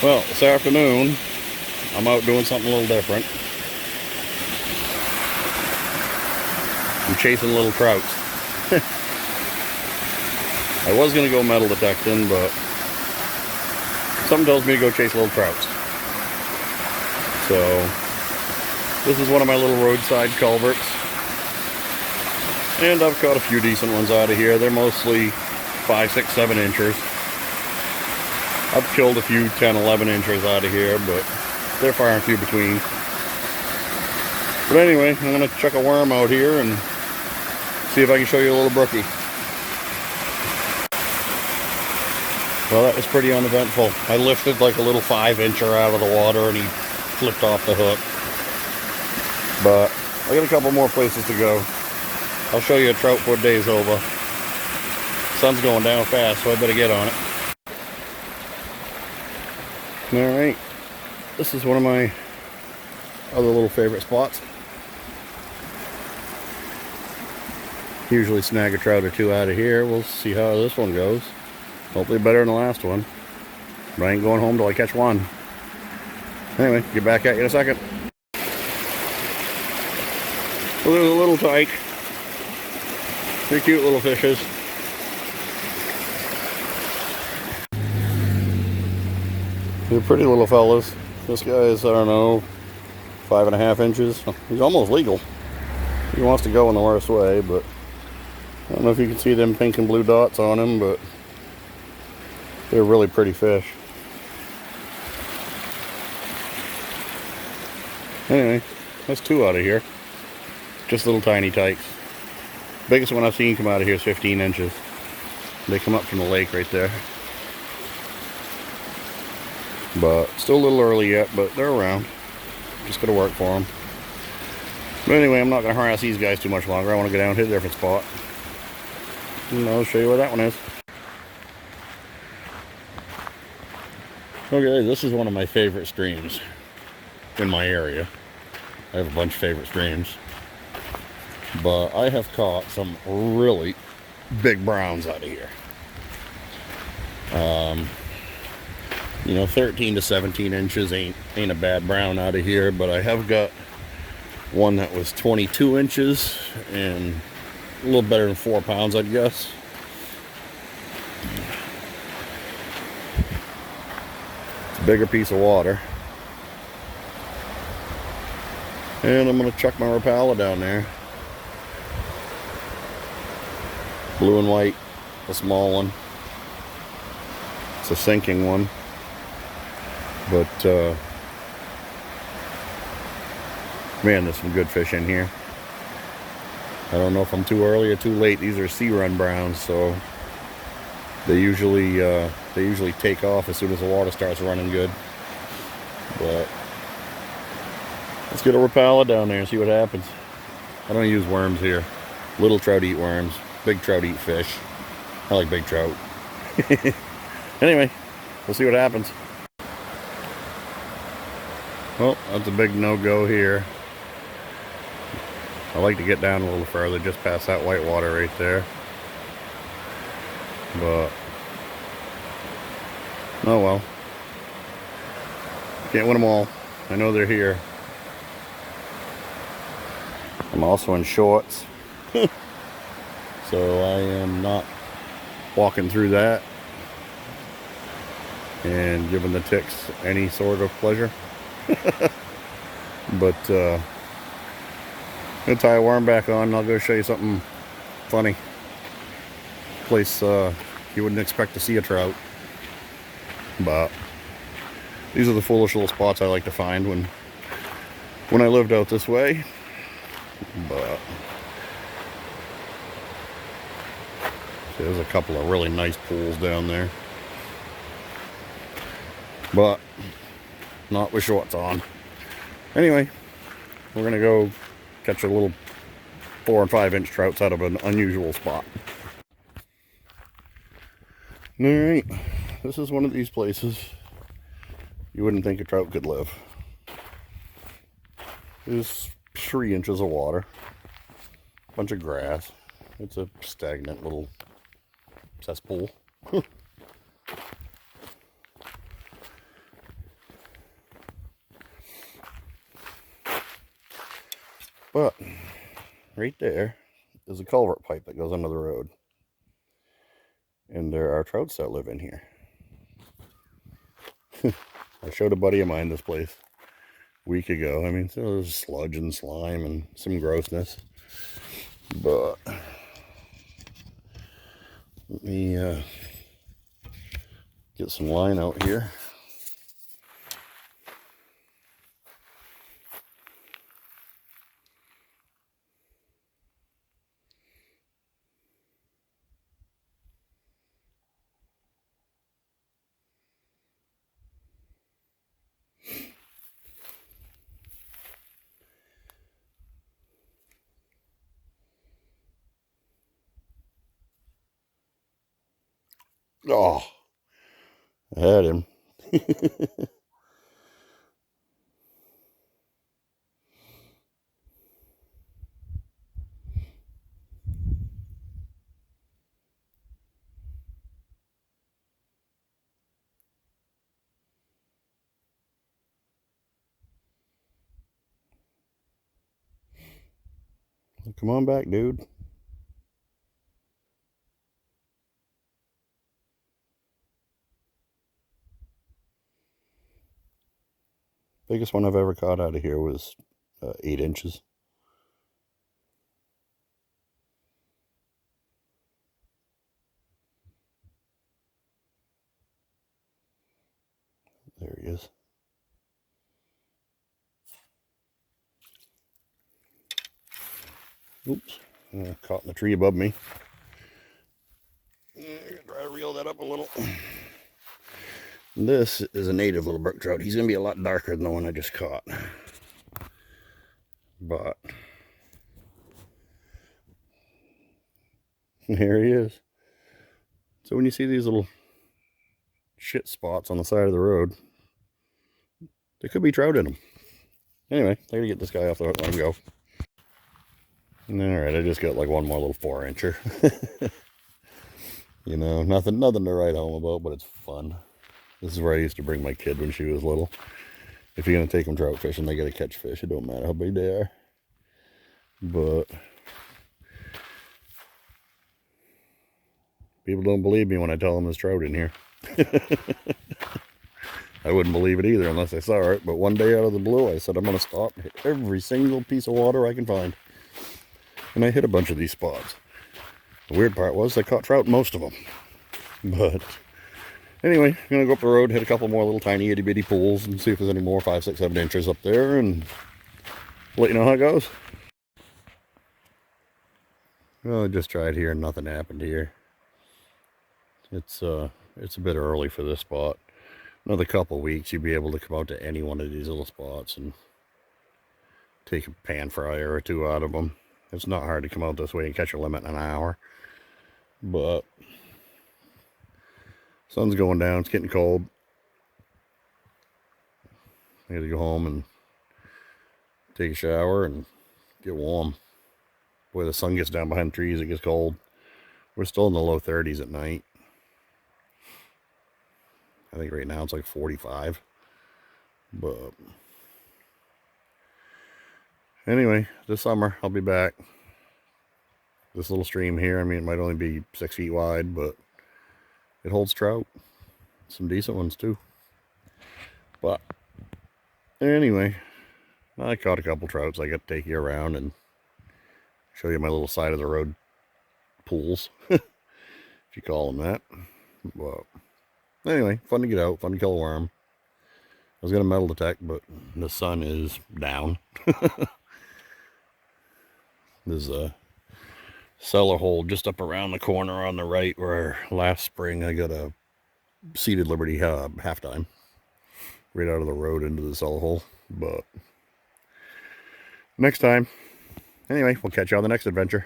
Well, this afternoon, I'm out doing something a little different. I'm chasing little trouts. I was going to go metal detecting, but something tells me to go chase little trouts. So, this is one of my little roadside culverts. And I've caught a few decent ones out of here. They're mostly 5, 6, 7 inchers. I've killed a few 10, 11 inchers out of here, but they're far and few between. But anyway, I'm going to chuck a worm out here and see if I can show you a little brookie. Well, that was pretty uneventful. I lifted like a little 5-incher out of the water and he flipped off the hook. But I got a couple more places to go. I'll show you a trout before day's over. Sun's going down fast, so I better get on it. Alright, this is one of my other little favorite spots. Usually snag a trout or two out of here. We'll see how this one goes. Hopefully better than the last one. But I ain't going home till I catch one. Anyway, get back at you in a second. Well, there's a little tyke. They're cute little fishes. They're pretty little fellas. This guy is, I don't know, 5.5 inches. He's almost legal. He wants to go in the worst way, but I don't know if you can see them pink and blue dots on him, but they're really pretty fish. Anyway, that's 2 out of here. Just little tiny tykes. Biggest one I've seen come out of here is 15 inches. They come up from the lake right there. But still a little early yet, but they're around. Just gotta work for them. But anyway, I'm not gonna harass these guys too much longer. I want to go down to a different spot. And I'll show you where that one is. Okay, this is one of my favorite streams in my area. I have a bunch of favorite streams. But I have caught some really big browns out of here. You know, 13 to 17 inches ain't a bad brown out of here, but I have got one that was 22 inches and a little better than 4 pounds, I'd guess. It's a bigger piece of water. And I'm going to chuck my Rapala down there. Blue and white, a small one. It's a sinking one. But, man, there's some good fish in here. I don't know if I'm too early or too late. These are sea run browns, so they usually take off as soon as the water starts running good. But let's get a Rapala down there and see what happens. I don't use worms here. Little trout eat worms. Big trout eat fish. I like big trout. Anyway, we'll see what happens. Well, that's a big no-go here. I like to get down a little further, just past that white water right there. But, oh well. Can't win them all. I know they're here. I'm also in shorts. So I am not walking through that and giving the ticks any sort of pleasure. But I'm gonna tie a worm back on and I'll go show you something funny. Place you wouldn't expect to see a trout. But these are the foolish little spots I like to find when I lived out this way. But there's a couple of really nice pools down there. But not with shorts on. Anyway, we're gonna go catch a little 4 and 5 inch trouts out of an unusual spot. Alright, this is one of these places you wouldn't think a trout could live. There's 3 inches of water, a bunch of grass. It's a stagnant little cesspool. But right there is a culvert pipe that goes under the road. And there are trouts that live in here. I showed a buddy of mine this place a week ago. I mean, so there's sludge and slime and some grossness. But let me get some line out here. Oh, I had him. Come on back, dude. Biggest one I've ever caught out of here was 8 inches. There he is. Oops, caught in the tree above me. I'm gonna try to reel that up a little. This is a native little brook trout. He's gonna be a lot darker than the one I just caught. But there he is. So when you see these little shit spots on the side of the road, there could be trout in them. Anyway, I gotta get this guy off the hook, let him go. Alright, I just got like one more little 4-incher. You know, nothing to write home about, but it's fun. This is where I used to bring my kid when she was little. If you're gonna take them trout fishing, they gotta catch fish. It don't matter how big they are. But people don't believe me when I tell them there's trout in here. I wouldn't believe it either unless I saw it. But one day out of the blue, I said I'm gonna stop, hit every single piece of water I can find. And I hit a bunch of these spots. The weird part was I caught trout in most of them. But anyway, I'm gonna go up the road, hit a couple more little tiny itty bitty pools and see if there's any more 5, 6, 7 inches up there, and let you know how it goes. Well, I just tried here and nothing happened here. It's a bit early for this spot. Another couple weeks, you'll be able to come out to any one of these little spots and take a pan fryer or 2 out of them. It's not hard to come out this way and catch a limit in an hour. But sun's going down, it's getting cold. I gotta go home and take a shower and get warm. Boy, the sun gets down behind the trees, it gets cold. We're still in the low 30s at night. I think right now it's like 45. But anyway, this summer I'll be back. This little stream here, I mean, it might only be 6 feet wide, but it holds trout. Some decent ones too. But anyway, I caught a couple trouts. I got to take you around and show you my little side of the road pools, if you call them that. But anyway, fun to get out, fun to kill a worm. I was going to metal detect, but the sun is down. There's a cellar hole just up around the corner on the right where last spring I got a seeded Liberty halftime right out of the road into the cellar hole. But next time, anyway, we'll catch you on the next adventure.